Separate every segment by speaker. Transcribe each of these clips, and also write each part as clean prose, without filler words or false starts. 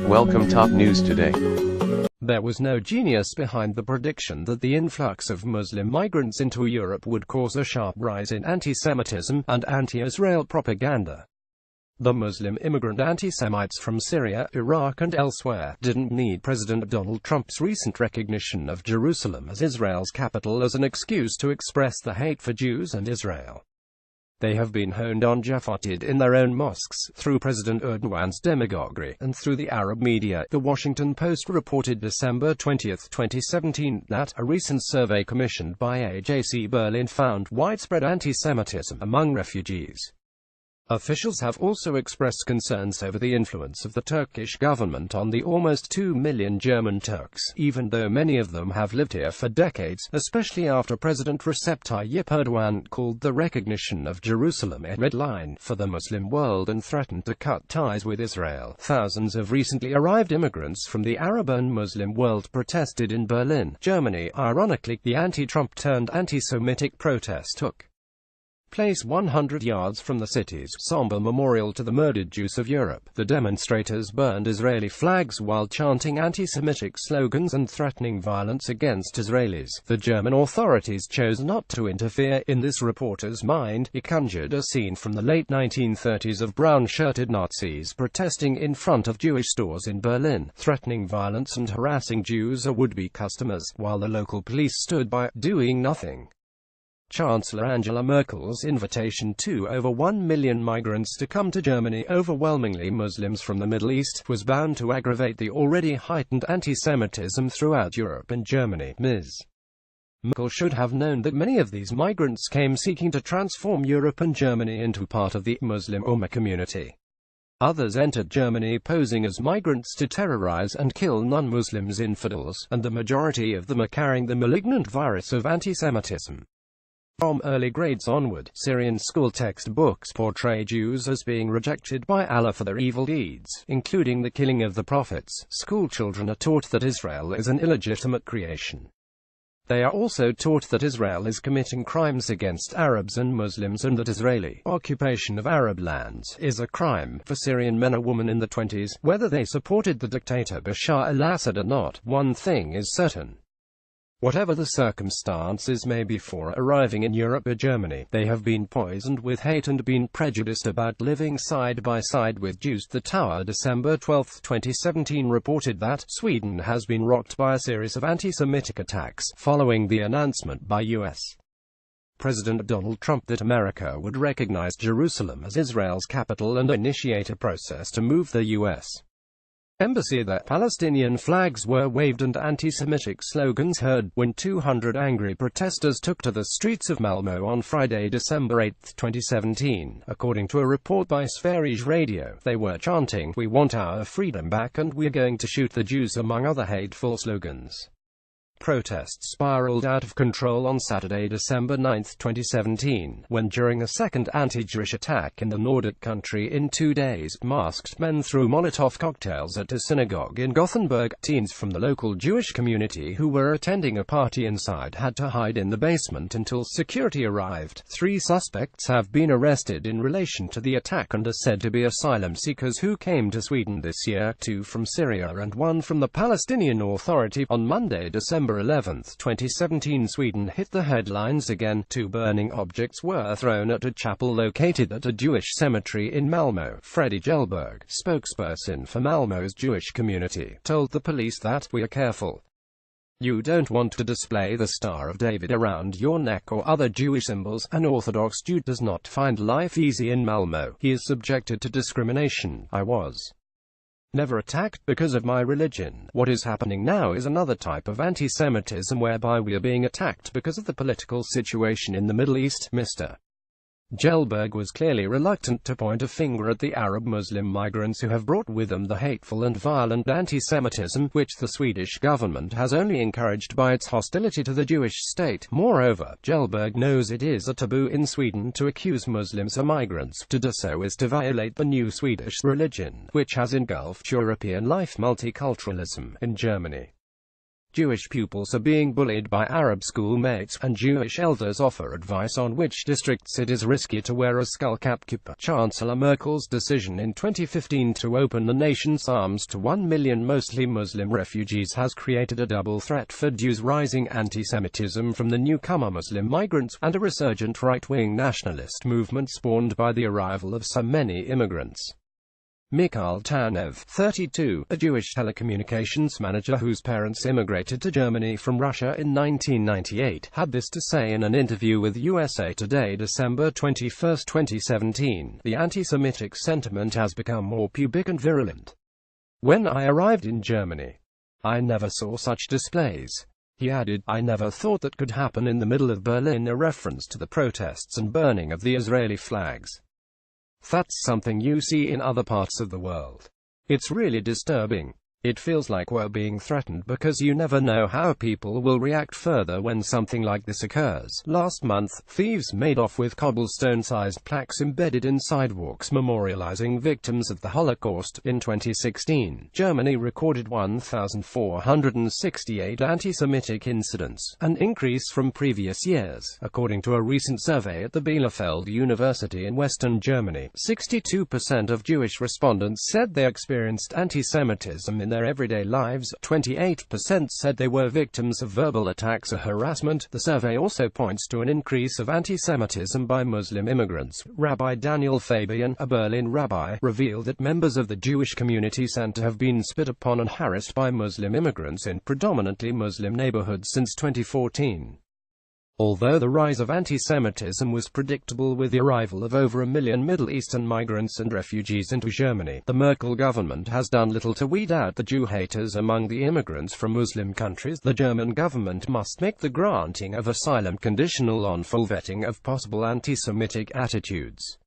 Speaker 1: Welcome top news today.
Speaker 2: There was no genius behind the prediction that the influx of Muslim migrants into Europe would cause a sharp rise in anti-Semitism and anti-Israel propaganda. The Muslim immigrant anti-Semites from Syria, Iraq and elsewhere didn't need President Donald Trump's recent recognition of Jerusalem as Israel's capital as an excuse to express the hate for Jews and Israel. They have been honed on jihad in their own mosques, through President Erdogan's demagoguery, and through the Arab media. The Washington Post reported December 20, 2017, that a recent survey commissioned by AJC Berlin found widespread anti-Semitism among refugees. Officials have also expressed concerns over the influence of the Turkish government on the almost 2 million German Turks, even though many of them have lived here for decades, especially after President Recep Tayyip Erdogan called the recognition of Jerusalem a red line for the Muslim world and threatened to cut ties with Israel. Thousands of recently arrived immigrants from the Arab and Muslim world protested in Berlin, Germany. Ironically, the anti-Trump turned anti-Semitic protest took place 100 yards from the city's somber memorial to the murdered Jews of Europe. The demonstrators burned Israeli flags while chanting anti-Semitic slogans and threatening violence against Israelis. The German authorities chose not to interfere. In this reporter's mind, he conjured a scene from the late 1930s of brown-shirted Nazis protesting in front of Jewish stores in Berlin, threatening violence and harassing Jews or would-be customers, while the local police stood by, doing nothing. Chancellor Angela Merkel's invitation to over 1 million migrants to come to Germany, overwhelmingly Muslims from the Middle East, was bound to aggravate the already heightened anti-Semitism throughout Europe and Germany. Ms. Merkel should have known that many of these migrants came seeking to transform Europe and Germany into part of the Muslim Ummah community. Others entered Germany posing as migrants to terrorize and kill non-Muslims, infidels, and the majority of them are carrying the malignant virus of anti-Semitism. From early grades onward, Syrian school textbooks portray Jews as being rejected by Allah for their evil deeds, including the killing of the prophets. School children are taught that Israel is an illegitimate creation. They are also taught that Israel is committing crimes against Arabs and Muslims and that Israeli occupation of Arab lands is a crime. For Syrian men or women in the 20s, whether they supported the dictator Bashar al-Assad or not, one thing is certain. Whatever the circumstances may be for arriving in Europe or Germany, they have been poisoned with hate and been prejudiced about living side by side with Jews. The Tower, December 12, 2017, reported that Sweden has been rocked by a series of anti-Semitic attacks, following the announcement by U.S. President Donald Trump that America would recognize Jerusalem as Israel's capital and initiate a process to move the U.S. embassy there. Palestinian flags were waved and anti-Semitic slogans heard when 200 angry protesters took to the streets of Malmö on Friday, December 8, 2017. According to a report by Sveriges Radio, they were chanting, "We want our freedom back and we're going to shoot the Jews," among other hateful slogans. Protests spiraled out of control on Saturday, December 9, 2017, when during a second anti-Jewish attack in the Nordic country in 2 days, masked men threw Molotov cocktails at a synagogue in Gothenburg. Teens from the local Jewish community who were attending a party inside had to hide in the basement until security arrived. 3 suspects have been arrested in relation to the attack and are said to be asylum seekers who came to Sweden this year, 2 from Syria and 1 from the Palestinian Authority. On Monday, December 11, 2017, Sweden hit the headlines again. 2 burning objects were thrown at a chapel located at a Jewish cemetery in Malmö. Freddie Gelberg, spokesperson for Malmö's Jewish community, told the police that, "We are careful. You don't want to display the Star of David around your neck or other Jewish symbols. An Orthodox Jew does not find life easy in Malmö. He is subjected to discrimination. I was never attacked because of my religion. What is happening now is another type of anti-Semitism whereby we are being attacked because of the political situation in the Middle East." Mr. Gelberg was clearly reluctant to point a finger at the Arab Muslim migrants who have brought with them the hateful and violent anti-Semitism, which the Swedish government has only encouraged by its hostility to the Jewish state. Moreover, Gelberg knows it is a taboo in Sweden to accuse Muslims or migrants. To do so is to violate the new Swedish religion, which has engulfed European life. Multiculturalism in Germany. Jewish pupils are being bullied by Arab schoolmates, and Jewish elders offer advice on which districts it is risky to wear a skull-cap kippah. Chancellor Merkel's decision in 2015 to open the nation's arms to 1 million mostly Muslim refugees has created a double threat for Jews: rising anti-Semitism from the newcomer Muslim migrants, and a resurgent right-wing nationalist movement spawned by the arrival of so many immigrants. Mikhail Tanev, 32, a Jewish telecommunications manager whose parents immigrated to Germany from Russia in 1998, had this to say in an interview with USA Today December 21, 2017. "The anti-Semitic sentiment has become more pubic and virulent. When I arrived in Germany, I never saw such displays." He added, "I never thought that could happen in the middle of Berlin," a reference to the protests and burning of the Israeli flags. "That's something you see in other parts of the world. It's really disturbing. It feels like we're being threatened because you never know how people will react further when something like this occurs." Last month, thieves made off with cobblestone-sized plaques embedded in sidewalks memorializing victims of the Holocaust. In 2016, Germany recorded 1,468 anti-Semitic incidents, an increase from previous years. According to a recent survey at the Bielefeld University in Western Germany, 62% of Jewish respondents said they experienced anti-Semitism in their everyday lives. 28% said they were victims of verbal attacks or harassment. The survey also points to an increase of anti-Semitism by Muslim immigrants. Rabbi Daniel Fabian, a Berlin rabbi, revealed that members of the Jewish Community Center have been spit upon and harassed by Muslim immigrants in predominantly Muslim neighborhoods since 2014. Although the rise of anti-Semitism was predictable with the arrival of over 1 million Middle Eastern migrants and refugees into Germany, the Merkel government has done little to weed out the Jew haters among the immigrants from Muslim countries. The German government must make the granting of asylum conditional on full vetting of possible anti-Semitic attitudes.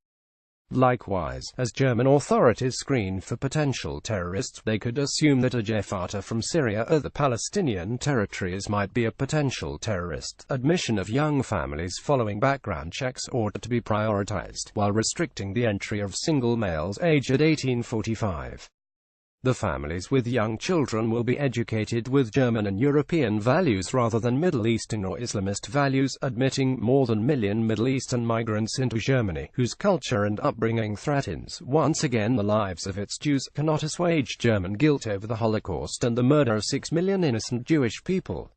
Speaker 2: Likewise, as German authorities screen for potential terrorists, they could assume that a Jafata from Syria or the Palestinian territories might be a potential terrorist. Admission of young families following background checks ought to be prioritized, while restricting the entry of single males aged 18-45. The families with young children will be educated with German and European values rather than Middle Eastern or Islamist values. Admitting more than 1 million Middle Eastern migrants into Germany, whose culture and upbringing threatens, once again, the lives of its Jews, cannot assuage German guilt over the Holocaust and the murder of 6 million innocent Jewish people.